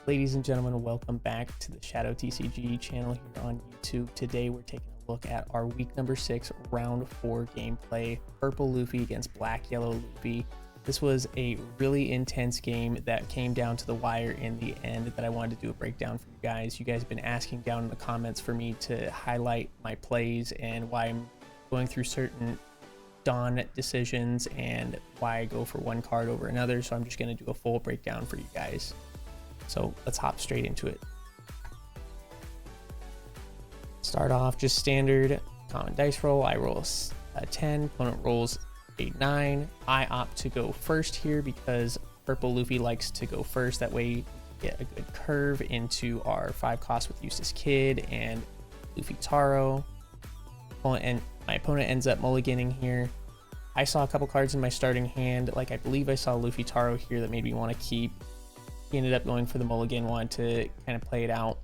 Ladies and gentlemen, welcome back to the Shadow TCG channel here on YouTube. Today we're taking a look at our week number 6 round 4 gameplay, Purple Luffy against Black Yellow Luffy. This was a really intense game that came down to the wire in the end that I wanted to do a breakdown for you guys. You guys have been asking down in the comments for me to highlight my plays and why I'm going through certain Dawn decisions and why I go for one card over another, so I'm just going to do a full breakdown for you guys. So let's hop straight into it. Start off just standard common dice roll. I roll a 10, opponent rolls a 9. I opt to go first here because Purple Luffy likes to go first. That way we get a good curve into our 5 cost with Eustace Kid and Luffy Taro. And my opponent ends up mulliganing here. I saw a couple cards in my starting hand, like I believe I saw Luffy Taro here that made me want to keep. He ended up going for the mulligan, wanted to kind of play it out.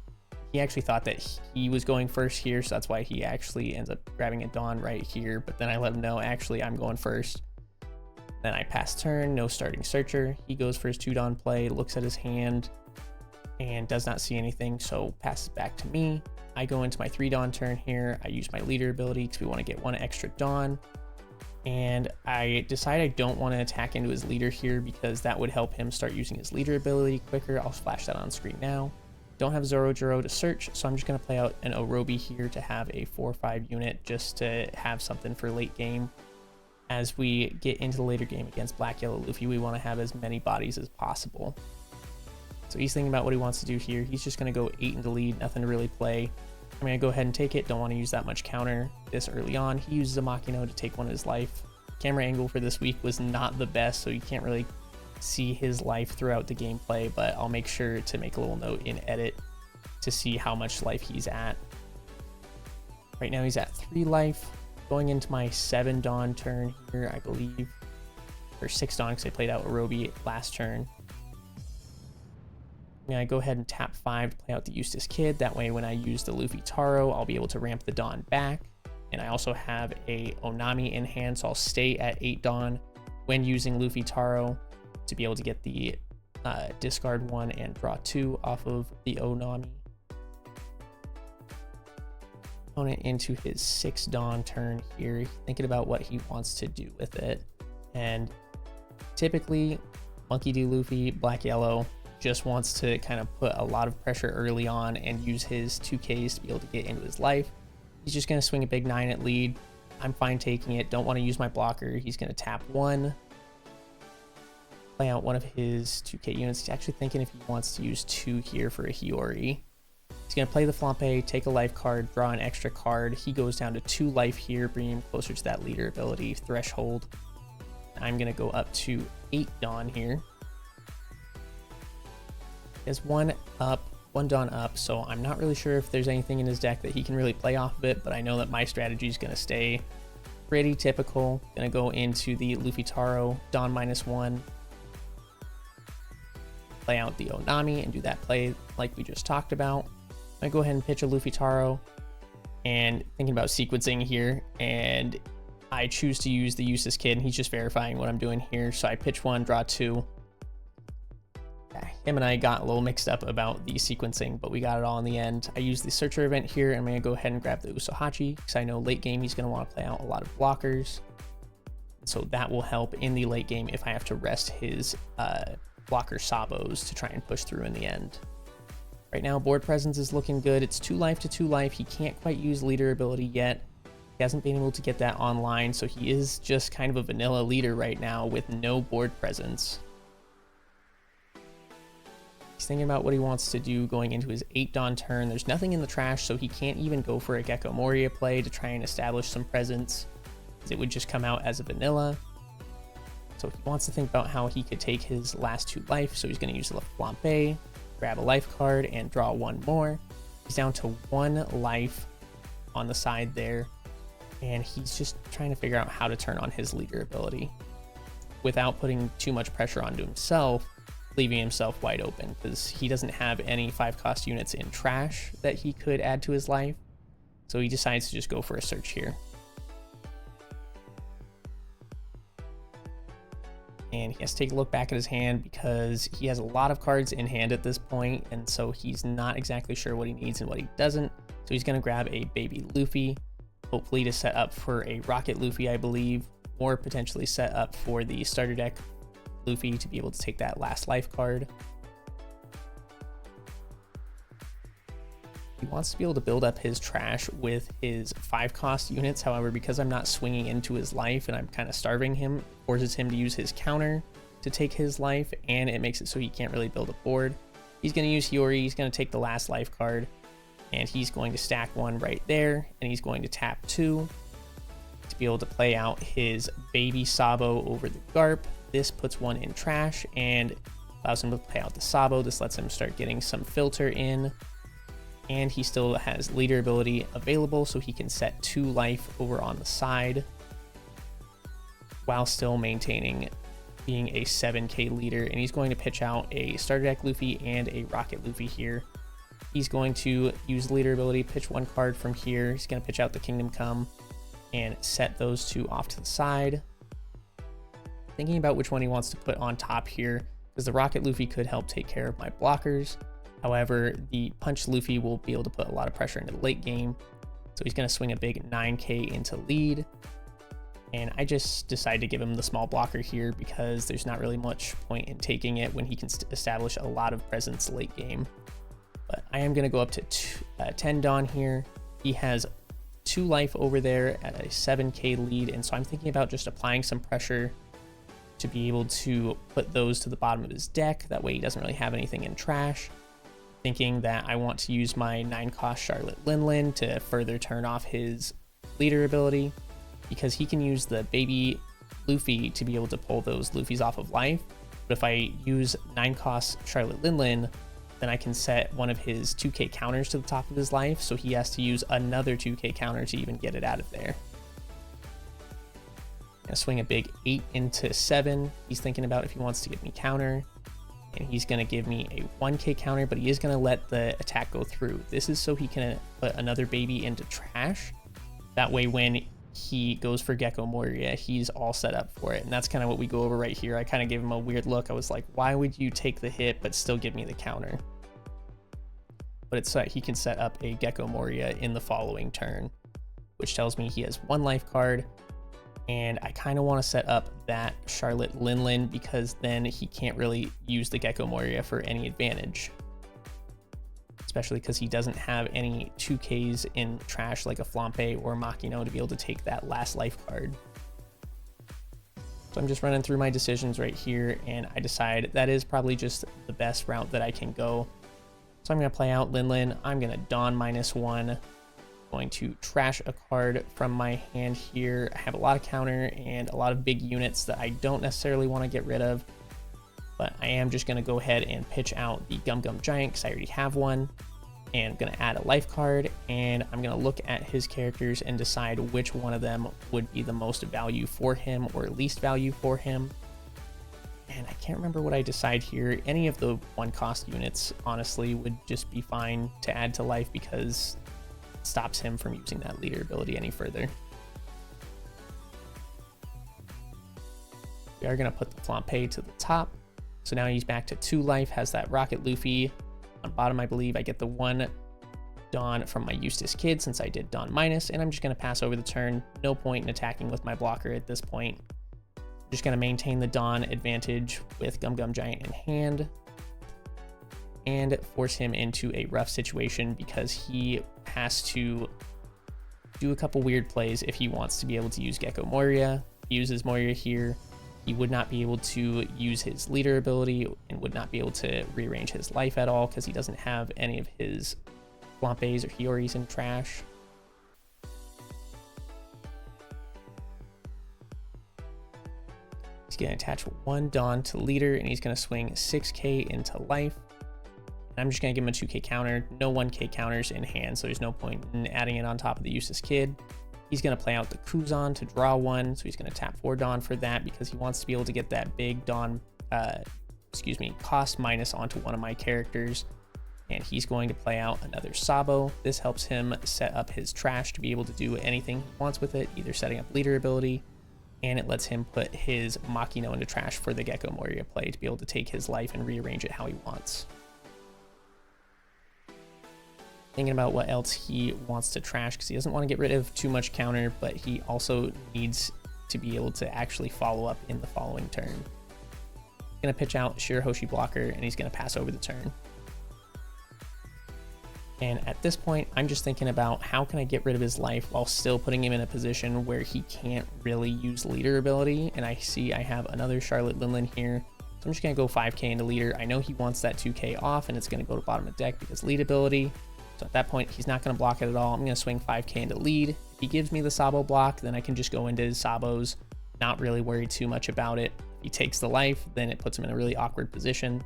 He actually thought that he was going first here, so that's why he actually ends up grabbing a Dawn right here. But then I let him know, actually, I'm going first. Then I pass turn, no starting searcher. He goes for his 2 Dawn play, looks at his hand, and does not see anything, so passes back to me. I go into my 3 Dawn turn here. I use my leader ability because we want to get 1 extra Dawn. And I decide I don't want to attack into his leader here because that would help him start using his leader ability quicker. I'll flash that on screen now. Don't have Zoro to search, so I'm just going to play out an Orobi here to have a 4/5 unit just to have something for late game. As we get into the later game against Black Yellow Luffy, we want to have as many bodies as possible. So he's thinking about what he wants to do here. He's just going to go 8 into lead, nothing to really play. I'm going to go ahead and take it. Don't want to use that much counter this early on. He uses a Makino to take 1 of his life. Camera angle for this week was not the best, so you can't really see his life throughout the gameplay, but I'll make sure to make a little note in edit to see how much life he's at. Right now he's at 3 life. Going into my 7 Dawn turn here, I believe. Or 6 Dawn, because I played out Orobi last turn. I'm going to go ahead and tap 5 to play out the Eustace Kid. That way when I use the Luffy Taro, I'll be able to ramp the Dawn back. And I also have a Onami in hand, so I'll stay at 8 Dawn when using Luffy Taro to be able to get the discard 1 and draw 2 off of the Onami. Opponent into his 6 Dawn turn here, thinking about what he wants to do with it. And typically, Monkey D. Luffy, Black Yellow, just wants to kind of put a lot of pressure early on and use his 2Ks to be able to get into his life. He's just going to swing a big 9 at lead. I'm fine taking it. Don't want to use my blocker. He's going to tap 1. Play out 1 of his 2K units. He's actually thinking if he wants to use 2 here for a Hiyori. He's going to play the Flampe, take a life card, draw an extra card. He goes down to 2 life here, bringing him closer to that leader ability threshold. I'm going to go up to 8 Dawn here. He has 1 Dawn up, so I'm not really sure if there's anything in his deck that he can really play off of it, but I know that my strategy is going to stay pretty typical. Going to go into the Luffy Taro, Dawn -1, play out the Onami and do that play like we just talked about. I'm going to go ahead and pitch a Luffy Taro and thinking about sequencing here, and I choose to use the Eustace Kid, and he's just verifying what I'm doing here. So I pitch 1, draw 2. Him and I got a little mixed up about the sequencing, but we got it all in the end. I use the Searcher event here, and I'm going to go ahead and grab the Usohachi, because I know late game he's going to want to play out a lot of blockers. So that will help in the late game if I have to rest his blocker Sabos to try and push through in the end. Right now, board presence is looking good. It's 2 life to 2 life. He can't quite use leader ability yet. He hasn't been able to get that online, so he is just kind of a vanilla leader right now with no board presence. He's thinking about what he wants to do going into his 8 Dawn turn. There's nothing in the trash, so he can't even go for a Gecko Moria play to try and establish some presence, because it would just come out as a vanilla. So he wants to think about how he could take his last 2 life, so he's going to use the Flampe, grab a life card, and draw 1 more. He's down to 1 life on the side there, and he's just trying to figure out how to turn on his leader ability without putting too much pressure onto himself, leaving himself wide open, because he doesn't have any 5 cost units in trash that he could add to his life. So he decides to just go for a search here. And he He has to take a look back at his hand because he has a lot of cards in hand at this point, and so he's not exactly sure what he needs and what he doesn't. So he's going to grab a baby Luffy, hopefully to set up for a Rocket Luffy, I believe, or potentially set up for the starter deck Luffy to be able to take that last life card. He wants to be able to build up his trash with his 5-cost units. However, because I'm not swinging into his life and I'm kind of starving him, it forces him to use his counter to take his life, and it makes it so he can't really build a board. He's going to use Hiyori, he's going to take the last life card, and he's going to stack 1 right there, and he's going to tap 2 to be able to play out his baby Sabo over the Garp. This puts 1 in trash and allows him to play out the Sabo. This lets him start getting some filter in, and he still has leader ability available, so he can set 2 life over on the side while still maintaining being a 7k leader. And he's going to pitch out a starter deck Luffy and a Rocket Luffy here. He's going to use leader ability, pitch 1 card from here. He's going to pitch out the Kingdom Come and set those 2 off to the side. Thinking about which one he wants to put on top here, because the Rocket Luffy could help take care of my blockers. However, the Punch Luffy will be able to put a lot of pressure into the late game. So he's going to swing a big 9k into lead. And I just decided to give him the small blocker here because there's not really much point in taking it when he can establish a lot of presence late game. But I am going to go up to 10 Dawn here. He has 2 life over there at a 7k lead. And so I'm thinking about just applying some pressure to be able to put those to the bottom of his deck. That way he doesn't really have anything in trash. Thinking that I want to use my 9-cost Charlotte Linlin to further turn off his leader ability, because he can use the baby Luffy to be able to pull those Luffys off of life. But if I use 9-cost Charlotte Linlin, then I can set one of his 2k counters to the top of his life, so he has to use another 2k counter to even get it out of there. Gonna swing a big 8 into 7. He's thinking about if he wants to give me counter, and he's going to give me a 1k counter, but he is going to let the attack go through. This is so he can put another baby into trash. That way when he goes for Gecko Moria, he's all set up for it. And that's kind of what we go over right here. I kind of gave him a weird look. I was like, why would you take the hit but still give me the counter? But it's he can set up a Gecko Moria in the following turn, which tells me he has 1 life card. And I kind of want to set up that Charlotte Linlin because then he can't really use the Gecko Moria for any advantage. Especially because he doesn't have any 2Ks in trash like a Flampe or Makino to be able to take that last life card. So I'm just running through my decisions right here, and I decide that is probably just the best route that I can go. So I'm going to play out Linlin. I'm going to Dawn -1. Going to trash a card from my hand here. I have a lot of counter and a lot of big units that I don't necessarily want to get rid of, but I am just going to go ahead and pitch out the Gum Gum Giant because I already have one, and I'm going to add a life card, and I'm going to look at his characters and decide which one of them would be the most value for him or least value for him. And I can't remember what I decide here. Any of the 1-cost units honestly would just be fine to add to life because stops him from using that leader ability any further. We are going to put the Flampe to the top. So now he's back to 2 life, has that Rocket Luffy. On bottom, I believe I get the 1 Dawn from my Eustace Kid since I did Dawn minus, and I'm just going to pass over the turn. No point in attacking with my blocker at this point. I'm just going to maintain the Dawn advantage with Gum Gum Giant in hand and force him into a rough situation because he has to do a couple weird plays if he wants to be able to use Gecko Moria. If he uses Moria here, he would not be able to use his leader ability and would not be able to rearrange his life at all because he doesn't have any of his Flampes or Hioris in trash. He's going to attach 1 Dawn to leader, and he's going to swing 6k into life. And I'm just going to give him a 2k counter. No 1k counters in hand, so there's no point in adding it on top of the Eustace Kid. He's going to play out the Kuzan to draw 1, so he's going to tap 4 Dawn for that because he wants to be able to get that big Dawn, cost minus onto one of my characters. And he's going to play out another Sabo. This helps him set up his trash to be able to do anything he wants with it, either setting up leader ability and it lets him put his Makino into trash for the Gecko Moria play to be able to take his life and rearrange it how he wants. Thinking about what else he wants to trash, because he doesn't want to get rid of too much counter, but he also needs to be able to actually follow up in the following turn. He's going to pitch out Shirahoshi Blocker, and he's going to pass over the turn. And at this point, I'm just thinking about how can I get rid of his life while still putting him in a position where he can't really use leader ability. And I see I have another Charlotte Linlin here. So I'm just going to go 5k into leader. I know he wants that 2k off, and it's going to go to bottom of deck because lead ability. So at that point, he's not going to block it at all. I'm going to swing 5k into lead. If he gives me the Sabo block, then I can just go into his Sabos, not really worry too much about it. If he takes the life, then it puts him in a really awkward position.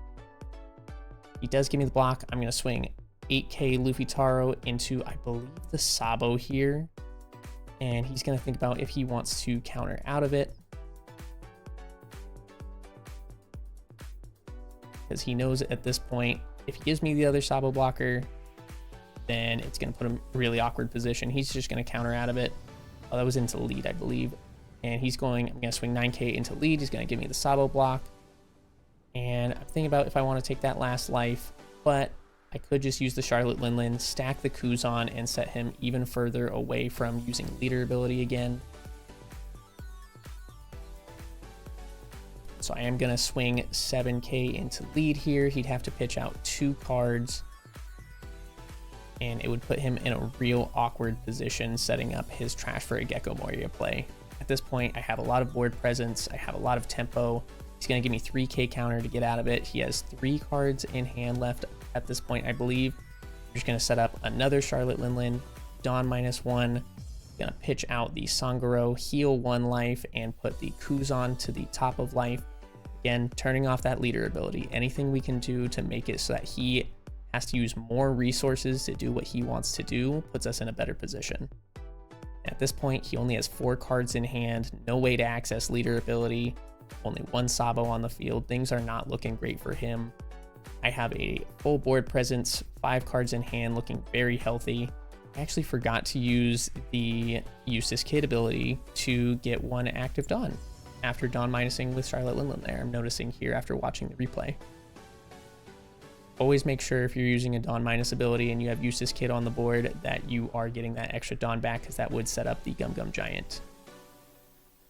If he does give me the block, I'm going to swing 8k Luffy Taro into, I believe, the Sabo here. And he's going to think about if he wants to counter out of it, because he knows at this point, if he gives me the other Sabo blocker, then it's going to put him in a really awkward position. He's just going to counter out of it. Oh, that was into lead, I believe. And I'm going to swing 9k into lead. He's going to give me the Sabo block. And I'm thinking about if I want to take that last life, but I could just use the Charlotte Linlin, stack the Kuzan, and set him even further away from using leader ability again. So I am going to swing 7k into lead here. He'd have to pitch out 2 cards, and it would put him in a real awkward position, setting up his trash for a Gecko Moria play. At this point, I have a lot of board presence. I have a lot of tempo. He's going to give me 3k counter to get out of it. He has 3 cards in hand left at this point, I believe. I'm just going to set up another Charlotte Linlin, Dawn -1. Going to pitch out the Sangoro, heal 1 life, and put the Kuzan to the top of life. Again, turning off that leader ability. Anything we can do to make it so that he has to use more resources to do what he wants to do puts us in a better position. At this point, he only has 4 cards in hand, no way to access leader ability, only 1 Sabo on the field. Things are not looking great for him. I have a full board presence, 5 cards in hand, looking very healthy. I actually forgot to use the Eustace Kid ability to get 1 active Dawn after Dawn minusing with Charlotte Linlin there. I'm noticing here after watching the replay. Always make sure if you're using a Dawn minus ability and you have Eustace Kid on the board that you are getting that extra Dawn back, because that would set up the Gum Gum Giant.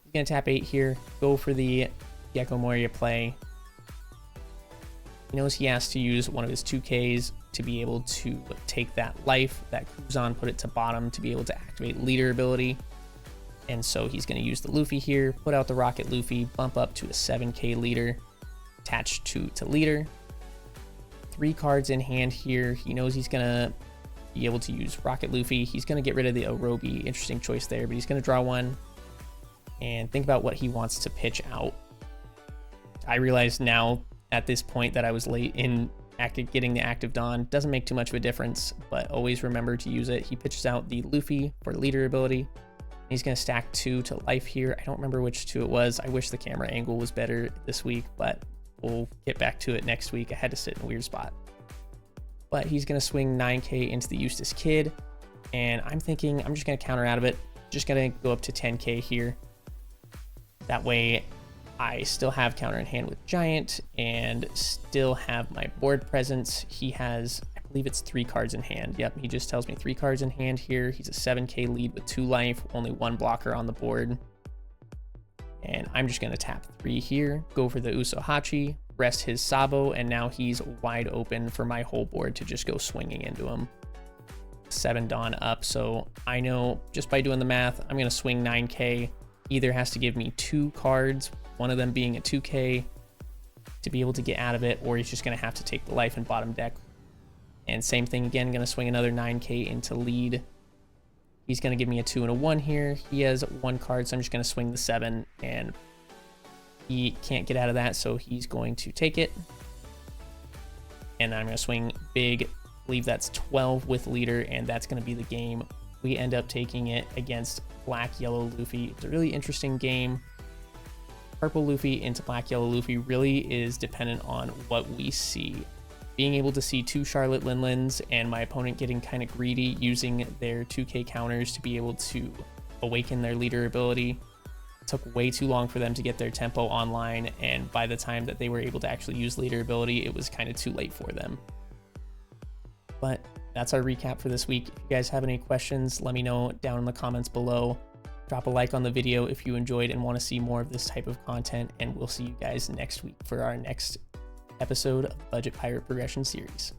He's going to tap 8 here, go for the Gecko Moria play. He knows he has to use one of his 2Ks to be able to take that life, that Kuzan, put it to bottom to be able to activate leader ability. And so he's going to use the Luffy here, put out the Rocket Luffy, bump up to a 7k leader, attach to leader. 3 cards in hand here. He knows he's going to be able to use Rocket Luffy. He's going to get rid of the Orobi. Interesting choice there, but he's going to draw 1 and think about what he wants to pitch out. I realize now at this point that I was late in getting the active Dawn. Doesn't make too much of a difference, but always remember to use it. He pitches out the Luffy for leader ability. He's going to stack 2 to life here. I don't remember which 2 it was. I wish the camera angle was better this week, but we'll get back to it next week. I had to sit in a weird spot. But he's going to swing 9k into the Eustace Kid, and I'm thinking I'm just going to counter out of it. Just going to go up to 10k here. That way I still have counter in hand with Giant and still have my board presence. He has, I believe it's 3 cards in hand. Yep, he just tells me 3 cards in hand here. He's a 7k lead with 2 life, only 1 blocker on the board. And I'm just going to tap 3 here, go for the Usohachi, rest his Sabo, and now he's wide open for my whole board to just go swinging into him. 7 Dawn up, so I know just by doing the math, I'm going to swing 9k. Either has to give me 2 cards, one of them being a 2k, to be able to get out of it, or he's just going to have to take the life in bottom deck. And same thing again, going to swing another 9k into lead. He's going to give me a 2 and a 1 here. He has 1 card, so I'm just going to swing the 7, and he can't get out of that, so he's going to take it. And then I'm going to swing big, I believe that's 12 with leader, and that's going to be the game. We end up taking it against Black Yellow Luffy. It's a really interesting game. Purple Luffy into Black Yellow Luffy really is dependent on what we see. Being able to see 2 Charlotte Linlins and my opponent getting kind of greedy using their 2k counters to be able to awaken their leader ability took way too long for them to get their tempo online, and by the time that they were able to actually use leader ability, it was kind of too late for them. But that's our recap for this week. If you guys have any questions, let me know down in the comments below. Drop a like on the video if you enjoyed and want to see more of this type of content, and we'll see you guys next week for our next episode of Budget Pirate Progression Series.